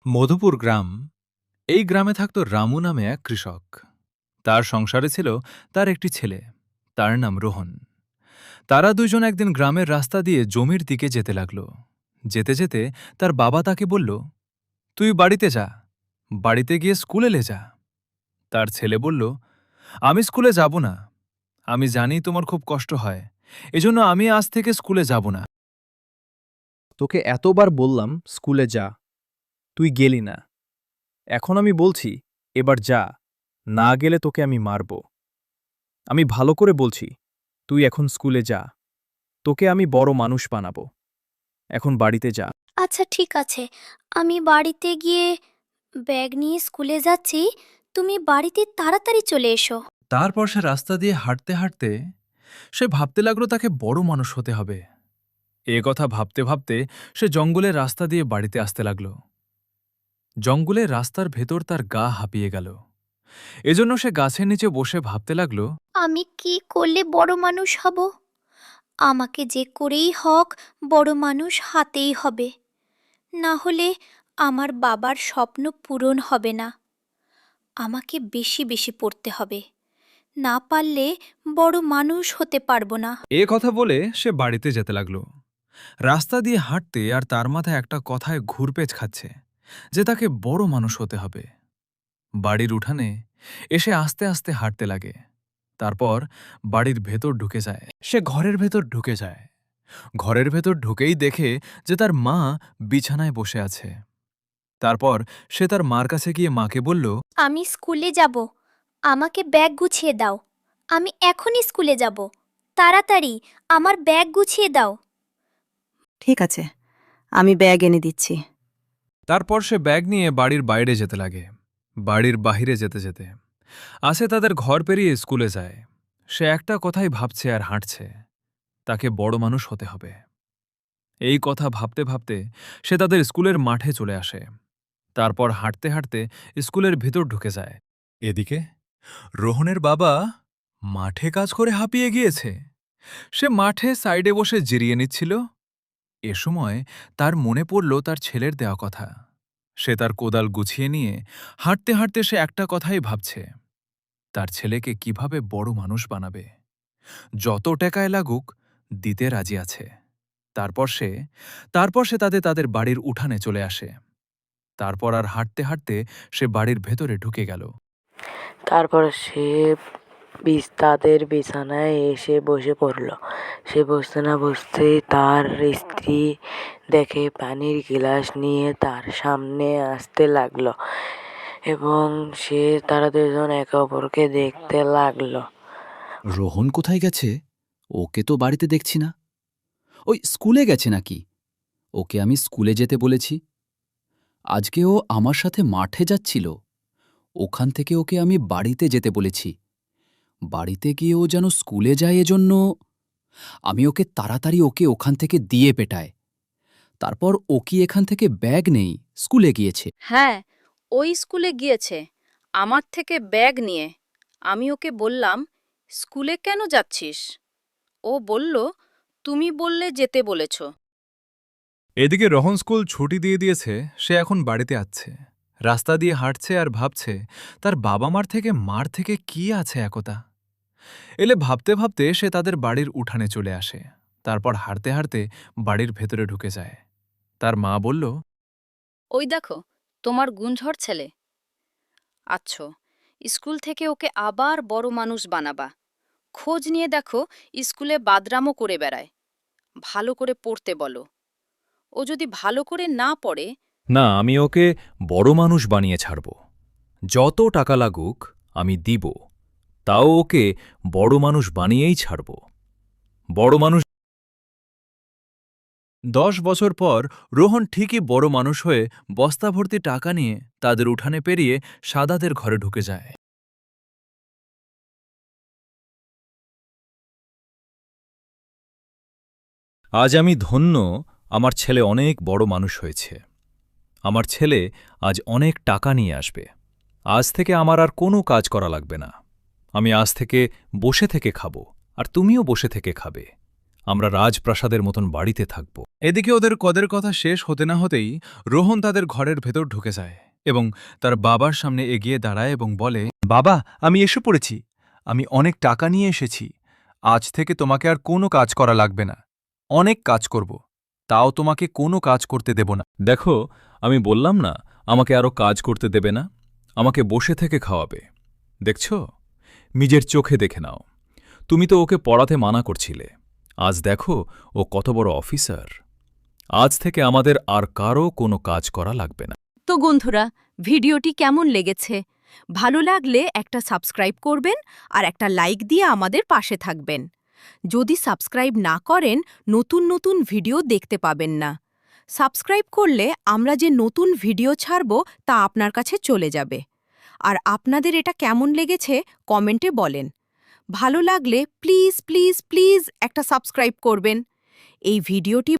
মধুপুর গ্রাম। এই গ্রামে থাকত রামু নামে এক কৃষক। তার সংসারে ছিল তার একটি ছেলে, তার নাম রোহন। তারা দুজন একদিন গ্রামের রাস্তা দিয়ে জমির দিকে যেতে লাগল। যেতে যেতে তার বাবা তাকে বলল, তুই বাড়িতে যা, বাড়িতে গিয়ে স্কুলে লে যা। তার ছেলে বলল, আমি স্কুলে যাব না, আমি জানি তোমার খুব কষ্ট হয়, এজন্য আমি আজ থেকে স্কুলে যাব না। তোকে এতবার বললাম স্কুলে যা, তুই গেলি না। এখন আমি বলছি এবার যা, না গেলে তোকে আমি মারব। আমি ভালো করে বলছি, তুই এখন স্কুলে যা, তোকে আমি বড় মানুষ বানাবো। এখন বাড়িতে যা। আচ্ছা ঠিক আছে, আমি বাড়িতে গিয়ে ব্যাগ নিয়ে স্কুলে যাচ্ছি, তুমি বাড়িতে তাড়াতাড়ি চলে এসো। তারপর সে রাস্তা দিয়ে হাঁটতে হাঁটতে সে ভাবতে লাগলো তাকে বড় মানুষ হতে হবে। এ কথা ভাবতে ভাবতে সে জঙ্গলের রাস্তা দিয়ে বাড়িতে আসতে লাগল। জঙ্গলের রাস্তার ভেতর তার গা হাঁপিয়ে গেল। এজন্য সে গাছের নিচে বসে ভাবতে লাগল, আমি কি করলে বড় মানুষ হব? আমাকে যে করেই হোক বড় মানুষ হাতেই হবে, না হলে আমার বাবার স্বপ্ন পূরণ হবে না। আমাকে বেশি বেশি পড়তে হবে, না পারলে বড় মানুষ হতে পারবো না। এ কথা বলে সে বাড়িতে যেতে লাগল। রাস্তা দিয়ে হাঁটতে আর তার মাথায় একটা কথায় ঘুরপেচ খাচ্ছে যে তাকে বড় মানুষ হতে হবে। বাড়ির উঠানে এসে আস্তে আস্তে হাঁটতে লাগে। তারপর বাড়ির ভেতর ঢুকে যায়। সে ঘরের ভেতর ঢুকে যায়। ঘরের ভেতর ঢুকেই দেখে যে তার মা বিছানায় বসে আছে। তারপর সে তার মার কাছে গিয়ে মাকে বলল, আমি স্কুলে যাব, আমাকে ব্যাগ গুছিয়ে দাও। আমি এখনই স্কুলে যাব, তাড়াতাড়ি আমার ব্যাগ গুছিয়ে দাও। ঠিক আছে, আমি ব্যাগ এনে দিচ্ছি। তারপর সে ব্যাগ নিয়ে বাড়ির বাইরে যেতে লাগে। বাড়ির বাহিরে যেতে যেতে আসে তাদের ঘর পেরিয়ে স্কুলে যায়। সে একটা কথাই ভাবছে আর হাঁটছে, তাকে বড় মানুষ হতে হবে। এই কথা ভাবতে ভাবতে সে তাদের স্কুলের মাঠে চলে আসে। তারপর হাঁটতে হাঁটতে স্কুলের ভিতর ঢুকে যায়। এদিকে রোহনের বাবা মাঠে কাজ করে হাঁপিয়ে গিয়েছে। সে মাঠে সাইডে বসে জিরিয়ে নিচ্ছিল। এ সময় তার মনে পড়ল তার ছেলের দেওয়া কথা। সে তার কোদাল গুছিয়ে নিয়ে হাঁটতে হাঁটতে সে একটা কথাই ভাবছে, তার ছেলেকে কিভাবে বড় মানুষ বানাবে। যত টাকায় লাগুক দিতে রাজি আছে। তারপর সে তাদের বাড়ির উঠানে চলে আসে। তারপর আর হাঁটতে হাঁটতে সে বাড়ির ভেতরে ঢুকে গেল। তারপর সে তাদের বিছানায় এসে বসে পড়ল। সে বসতে না বসতেই তার স্ত্রী দেখে পানির গিলাস নিয়ে তার সামনে আসতে লাগলো এবং তারা দুজন একে অপরকে দেখতে লাগলো। রোহন কোথায় গেছে? ওকে তো বাড়িতে দেখছি না। ওই স্কুলে গেছে নাকি? ওকে আমি স্কুলে যেতে বলেছি। আজকে ও আমার সাথে মাঠে যাচ্ছিল, ওখান থেকে ওকে আমি বাড়িতে যেতে বলেছি। বাড়িতে গিয়ে ও যেন স্কুলে যায়, এজন্য আমি ওকে তাড়াতাড়ি ওখান থেকে দিয়ে পেটায়। তারপর ও কি এখান থেকে ব্যাগ নেই স্কুলে গিয়েছে? হ্যাঁ, ওই স্কুলে গিয়েছে আমার থেকে ব্যাগ নিয়ে। আমি ওকে বললাম, স্কুলে কেন যাচ্ছিস? ও বলল, তুমি বললে যেতে বলেছ। এদিকে রোহন স্কুল ছুটি দিয়ে দিয়েছে, সে এখন বাড়িতে আছে। রাস্তা দিয়ে হাঁটছে আর ভাবছে তার বাবা মার থেকে কি আছে একতা। এলে ভাবতে ভাবতে সে তাদের বাড়ির উঠানে চলে আসে। তারপর হাঁটতে হাঁটতে বাড়ির ভেতরে ঢুকে যায়। তার মা বলল, ওই দেখো, তোমার গুঞ্ঝর ছেলে। আচ্ছা, স্কুল থেকে ওকে আবার বড় মানুষ বানাবা। খোঁজ নিয়ে দেখো স্কুলে বাদরামও করে বেড়ায়। ভালো করে পড়তে বলো। ও যদি ভালো করে না পড়ে, না, আমি ওকে বড় মানুষ বানিয়ে ছাড়ব। যত টাকা লাগুক আমি দিব, তাও ওকে বড় মানুষ বানিয়েই ছাড়ব। বড় মানুষ। 10 বছর পর রোহন ঠিকই বড় মানুষ হয়ে বস্তা ভর্তি টাকা নিয়ে তাদের উঠানে পেরিয়ে সাদাদের ঘরে ঢুকে যায়। আজ আমি ধন্য, আমার ছেলে অনেক বড় মানুষ হয়েছে। আমার ছেলে আজ অনেক টাকা নিয়ে আসবে। আজ থেকে আমার আর কোনো কাজ করা লাগবে না। আমি আজ থেকে বসে থেকে খাবো, আর তুমিও বসে থেকে খাবে। আমরা রাজপ্রাসাদের মতন বাড়িতে থাকব। এদিকে ওদের কদের কথা শেষ হতে না হতেই রোহন তাদের ঘরের ভেতর ঢুকে যায় এবং তার বাবার সামনে এগিয়ে দাঁড়ায় এবং বলে, বাবা, আমি এসে পড়েছি। আমি অনেক টাকা নিয়ে এসেছি। আজ থেকে তোমাকে আর কোনো কাজ করা লাগবে না। অনেক কাজ করব, তাও তোমাকে কোনো কাজ করতে দেব না। দেখো, আমি বললাম না আমাকে আরও কাজ করতে দেবে না, আমাকে বসে থেকে খাওয়াবে। দেখছ, নিজের চোখে দেখে নাও। তুমি তো ওকে পড়াতে মানা করছিলে, আজ দেখো ও কত বড় অফিসার। আজ থেকে আমাদের আর কারও কোনো কাজ করা লাগবে না। তো বন্ধুরা, ভিডিওটি কেমন লেগেছে? ভালো লাগলে একটা সাবস্ক্রাইব করবেন আর একটা লাইক দিয়ে আমাদের পাশে থাকবেন। যদি সাবস্ক্রাইব না করেন, নতুন নতুন ভিডিও দেখতে পাবেন না। সাবস্ক্রাইব করলে আমরা যে নতুন ভিডিও ছাড়ব তা আপনার কাছে চলে যাবে। আর আপনাদের এটা কেমন লেগেছে কমেন্টে বলেন। ভালো লাগলে প্লিজ প্লিজ প্লিজ একটা সাবস্ক্রাইব করবেন। এই ভিডিওটি